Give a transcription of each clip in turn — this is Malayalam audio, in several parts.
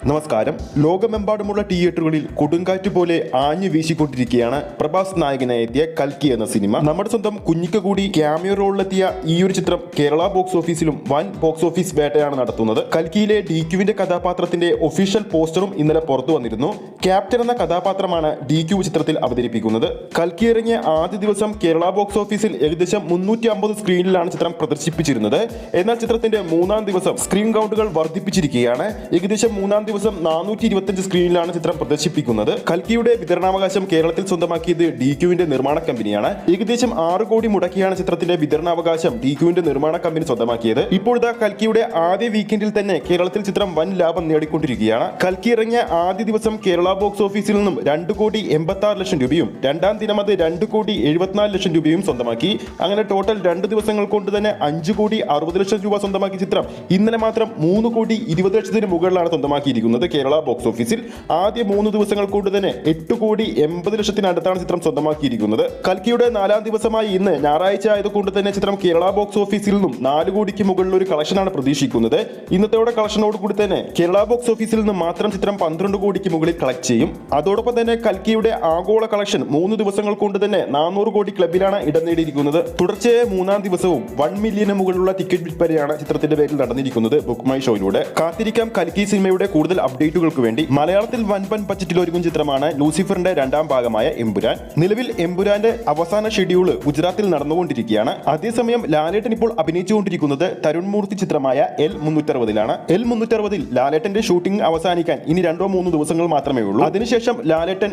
നമസ്കാരം. ലോകമെമ്പാടുമുള്ള തിയേറ്ററുകളിൽ കൊടുങ്കാറ്റ് പോലെ ആഞ്ഞു വീശിക്കൊണ്ടിരിക്കുകയാണ് പ്രഭാസ് നായകനായി എത്തിയ കൽക്കി എന്ന സിനിമ. നമ്മുടെ സ്വന്തം കുഞ്ഞിക്ക കൂടി ക്യാമിയോ റോളിലെത്തിയ ഈ ഒരു ചിത്രം കേരള ബോക്സ് ഓഫീസിലും വൻ ബോക്സ് ഓഫീസ് വേട്ടയാണ് നടത്തുന്നത്. കൽക്കിയിലെ DQവിന്റെ കഥാപാത്രത്തിന്റെ ഒഫീഷ്യൽ പോസ്റ്ററും ഇന്നലെ പുറത്തു വന്നിരുന്നു. ക്യാപ്റ്റൻ എന്ന കഥാപാത്രമാണ് DQ ചിത്രത്തിൽ അവതരിപ്പിക്കുന്നത്. കൽക്കി ഇറങ്ങിയ ആദ്യ ദിവസം കേരള ബോക്സ് ഓഫീസിൽ ഏകദേശം 350 സ്ക്രീനിലാണ് ചിത്രം പ്രദർശിപ്പിച്ചിരുന്നത്. എന്നാൽ ചിത്രത്തിന്റെ മൂന്നാം ദിവസം സ്ക്രീൻ കൗണ്ടുകൾ വർദ്ധിപ്പിച്ചിരിക്കുകയാണ്. ഏകദേശം മൂന്നാം ദിവസം 425 സ്ക്രീനിലാണ് ചിത്രം പ്രദർശിപ്പിക്കുന്നത്. കൽക്കിയുടെ വിതരണാവകാശം കേരളത്തിൽ സ്വന്തമാക്കിയത് DQവിന്റെ നിർമ്മാണ കമ്പനിയാണ്. ഏകദേശം 6 കോടി മുടക്കിയാണ് ചിത്രത്തിന്റെ വിതരണാവകാശം DQവിന്റെ നിർമ്മാണ കമ്പനി സ്വന്തമാക്കിയത്. ഇപ്പോഴത്തെ കൽക്കിയുടെ ആദ്യ വീക്കെൻഡിൽ തന്നെ കേരളത്തിൽ ചിത്രം വൻ ലാഭം നേടിക്കൊണ്ടിരിക്കുകയാണ്. കൽക്കി ഇറങ്ങിയ ആദ്യ ദിവസം കേരള ബോക്സ് ഓഫീസിൽ നിന്നും 2,86,00,000 രൂപയും രണ്ടാം ദിനം അത് 2,74,00,000 രൂപയും സ്വന്തമാക്കി. അങ്ങനെ ടോട്ടൽ 2 ദിവസങ്ങൾ കൊണ്ട് തന്നെ 5,60,00,000 രൂപ സ്വന്തമാക്കിയ ചിത്രം ഇന്നലെ മാത്രം 3,20,00,000 മുകളിലാണ് സ്വന്തമാക്കിയിരിക്കുന്നത്. കേരള ബോക്സ് ഓഫീസിൽ ആദ്യ 3 ദിവസങ്ങൾ കൊണ്ട് തന്നെ 8,80,00,000 ചിത്രം സ്വന്തമാക്കിയിരിക്കുന്നത്. കൽക്കിയുടെ 4ാം ദിവസമായി ഇന്ന് ഞായറാഴ്ച ആയതുകൊണ്ട് തന്നെ ചിത്രം കേരള ബോക്സ് ഓഫീസിൽ നിന്നും 4 കോടിക്ക് മുകളിൽ ഒരു കളക്ഷനാണ് പ്രതീക്ഷിക്കുന്നത്. ഇന്നത്തെ കളക്ഷനോട് കൂടി തന്നെ കേരള ബോക്സ് ഓഫീസിൽ നിന്ന് മാത്രം ചിത്രം 12 കോടിക്ക് മുകളിൽ കളക്ട് ചെയ്യും. അതോടൊപ്പം തന്നെ കൽക്കിയുടെ ആഗോള കളക്ഷൻ 3 ദിവസങ്ങൾ കൊണ്ട് തന്നെ 400 കോടി ക്ലബിലാണ് ഇടം നേടിയിരിക്കുന്നത്. തുടർച്ചയായ 3ാം ദിവസവും 1 മില്യന് മുകളിലുള്ള ടിക്കറ്റ് വിൽപ്പനയാണ് ചിത്രത്തിന്റെ പേരിൽ നടന്നിരിക്കുന്നത് ബുക്ക് മൈ ഷോയിലൂടെ. കാത്തിരിക്കാം കൽക്കി സിനിമയുടെ കൂടുതൽ അപ്ഡേറ്റുകൾക്ക് വേണ്ടി. മലയാളത്തിൽ വൻപൻ ബജറ്റിൽ ഒരുങ്ങുന്ന ചിത്രമാണ് ലൂസിഫറിന്റെ 2ാം ഭാഗമായ എമ്പുരാൻ. നിലവിൽ എമ്പുരാന്റെ അവസാന ഷെഡ്യൂൾ ഗുജറാത്തിൽ നടന്നുകൊണ്ടിരിക്കുകയാണ്. അതേസമയം ലാലേട്ടൻ ഇപ്പോൾ അഭിനയിച്ചുകൊണ്ടിരിക്കുന്നത് തരുൺ മൂർത്തി ചിത്രമായ L360ലാണ്. L360ൽ ലാലേട്ടന്റെ ഷൂട്ടിംഗ് അവസാനിക്കാൻ ഇനി 2-3 ദിവസങ്ങൾ മാത്രമേ ഉള്ളൂ. അതിനുശേഷം ലാലേട്ടൻ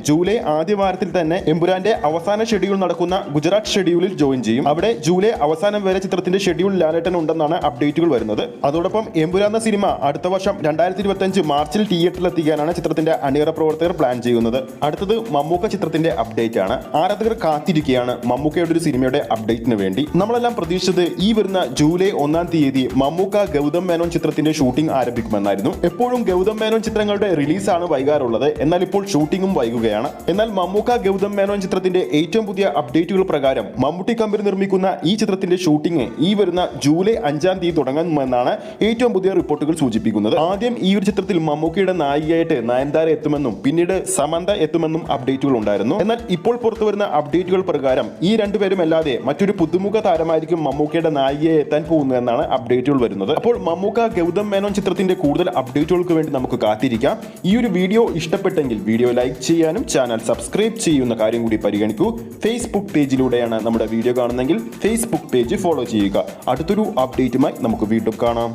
ജൂലൈ ആദ്യ വാരത്തിൽ തന്നെ എമ്പുരാന്റെ അവസാന ഷെഡ്യൂൾ നടക്കുന്ന ഗുജറാത്ത് ഷെഡ്യൂളിൽ ജോയിൻ ചെയ്യും. അവിടെ ജൂലൈ അവസാനം വരെ ചിത്രത്തിന്റെ ഷെഡ്യൂൾ ലാലേട്ടൻ ഉണ്ടെന്നാണ് അപ്ഡേറ്റുകൾ വരുന്നത്. അതോടൊപ്പം എമ്പുരാൻ എന്ന സിനിമ അടുത്ത വർഷം 2025 മാർച്ചിൽ തിയേറ്ററിൽ എത്തിക്കാനാണ് ചിത്രത്തിന്റെ അണിയറ പ്രവർത്തകർ പ്ലാൻ ചെയ്യുന്നത്. അടുത്തത് മമ്മൂക്ക ചിത്രത്തിന്റെ അപ്ഡേറ്റ് ആണ്. ആരാധകർ കാത്തിരിക്കുകയാണ് മമ്മൂക്കയുടെ ഒരു സിനിമയുടെ അപ്ഡേറ്റിന് വേണ്ടി. നമ്മളെല്ലാം പ്രതീക്ഷിച്ചത് ഈ വരുന്ന ജൂലൈ 1-ാം തീയതി മമ്മൂക്ക ഗൗതം മേനോൻ ചിത്രത്തിന്റെ ഷൂട്ടിംഗ് ആരംഭിക്കുമെന്നായിരുന്നു. എപ്പോഴും ഗൗതം മേനോൻ ചിത്രങ്ങളുടെ റിലീസാണ് വൈകാറുള്ളത്. എന്നാൽ ഇപ്പോൾ ഷൂട്ടിംഗും വൈകുകയാണ്. എന്നാൽ മമ്മൂക്ക ഗൗതം മേനോൻ ചിത്രത്തിന്റെ ഏറ്റവും പുതിയ അപ്ഡേറ്റുകൾ പ്രകാരം മമ്മൂട്ടി കമ്പനി നിർമ്മിക്കുന്ന ഈ ചിത്രത്തിന്റെ ഷൂട്ടിംഗ് ഈ വരുന്ന ജൂലൈ 5-ാം തീയതി തുടങ്ങുമെന്നാണ് ഏറ്റവും പുതിയ റിപ്പോർട്ടുകൾ സൂചിപ്പിക്കുന്നത്. ആദ്യം ഈ ഒരു ചിത്രത്തിൽ മമ്മൂക്കയുടെ നായികയായിട്ട് നയൻതാര എത്തുമെന്നും പിന്നീട് സമന്ത എത്തുമെന്നും അപ്ഡേറ്റുകൾ ഉണ്ടായിരുന്നു. എന്നാൽ ഇപ്പോൾ പുറത്തുവരുന്ന അപ്ഡേറ്റുകൾ പ്രകാരം ഈ രണ്ടുപേരും അല്ലാതെ മറ്റൊരു പുതുമുഖ താരമായിരിക്കും മമ്മൂക്കയുടെ നായികയെ എത്താൻ പോകുന്നതെന്നാണ് അപ്ഡേറ്റുകൾ വരുന്നത്. അപ്പോൾ മമ്മൂക്ക ഗൗതം മേനോൻ ചിത്രത്തിന്റെ കൂടുതൽ അപ്ഡേറ്റുകൾക്ക് വേണ്ടി നമുക്ക് കാത്തിരിക്കാം. ഈ ഒരു വീഡിയോ ഇഷ്ടപ്പെട്ടെങ്കിൽ വീഡിയോ ലൈക്ക് ചെയ്യാനും ചാനൽ സബ്സ്ക്രൈബ് ചെയ്യുന്ന കാര്യം കൂടി പരിഗണിക്കൂ. ഫേസ്ബുക്ക് പേജിലൂടെയാണ് നമ്മുടെ വീഡിയോ കാണുന്നതെങ്കിൽ ഫേസ്ബുക്ക് പേജ് ഫോളോ ചെയ്യുക. അടുത്തൊരു അപ്ഡേറ്റുമായി നമുക്ക് വീണ്ടും കാണാം.